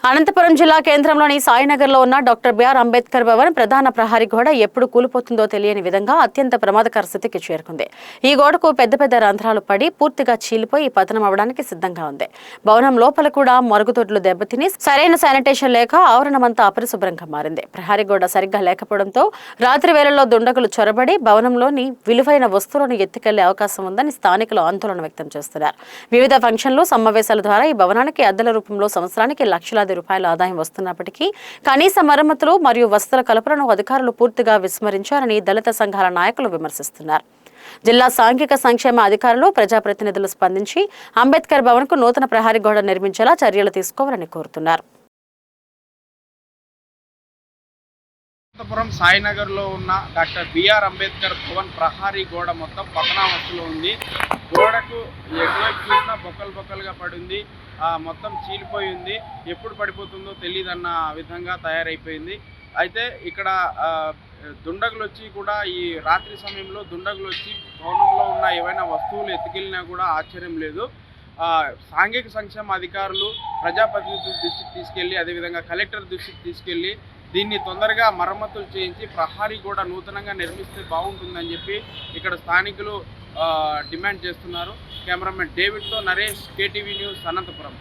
అనంతపురం జిల్లా కేంద్రంలోని సాయినగర్లో ఉన్న డాక్టర్ బిఆర్ అంబేద్కర్ భవన్ ప్రధాన ప్రహరీ గోడ ఎప్పుడు కూలిపోతుందో తెలియని విధంగా అత్యంత ప్రమాదకర స్థితికి చేరుకుంది. ఈ గోడకు పెద్ద పెద్ద రంధ్రాలు పడి పూర్తిగా చీలిపోయి పతనం అవడానికి సిద్ధంగా ఉంది. భవనం లోపల కూడా మరుగుదొడ్లు దెబ్బతిని సరైన శానిటేషన్ లేక ఆవరణమంతా అపరిశుభ్రంగా మారింది. ప్రహరీ గోడ సరిగ్గా లేకపోవడంతో రాత్రి వేళల్లో దుండగులు చొరబడి భవనంలోని విలువైన వస్తువులను ఎత్తుకెళ్లే అవకాశం ఉందని స్థానికులు ఆందోళన వ్యక్తం చేస్తున్నారు. వివిధ ఫంక్షన్లు, సమావేశాల ద్వారా ఈ భవనానికి అద్దెల రూపంలో సంవత్సరానికి లక్షలాది రూపాయల ఆదాయం వస్తున్నప్పటికీ కనీస మరమ్మతులు మరియు వసతుల కల్పనను అధికారులు పూర్తిగా విస్మరించారని దళిత సంఘాల నాయకులు విమర్శిస్తున్నారు. జిల్లా సాంఘిక సంక్షేమ అధికారులు, ప్రజాప్రతినిధులు స్పందించి అంబేద్కర్ భవన్కు నూతన ప్రహరీ గోడ నిర్మించేలా చర్యలు తీసుకోవాలని కోరుతున్నారు. అనంతపురం సాయినగర్లో ఉన్న డాక్టర్ బిఆర్ అంబేద్కర్ భవన్ ప్రహారీ గోడ మొత్తం పతనావస్థలో ఉంది. గోడకు ఎటువైపు చూసినా బొక్కలుగా పడింది. మొత్తం చీలిపోయి ఉంది. ఎప్పుడు పడిపోతుందో తెలియదన్న విధంగా తయారైపోయింది. అయితే ఇక్కడ దుండగులు వచ్చి కూడా ఈ రాత్రి సమయంలో దుండగులు వచ్చి భవనంలో ఉన్న ఏవైనా వస్తువులు ఎత్తుకెళ్ళినా కూడా ఆశ్చర్యం లేదు. సాంఘిక సంక్షేమ అధికారులు ప్రజాప్రతినిధుల దృష్టికి తీసుకెళ్ళి, అదేవిధంగా కలెక్టర్ దృష్టికి తీసుకెళ్ళి దీన్ని తొందరగా మరమ్మతులు చేయించి ప్రహారీ కూడా నూతనంగా నిర్మిస్తే బాగుంటుందని చెప్పి ఇక్కడ స్థానికులు డిమాండ్ చేస్తున్నారు. కెమెరామెన్ డేవిడ్తో నరేష్, కేటీవీ న్యూస్, అనంతపురం.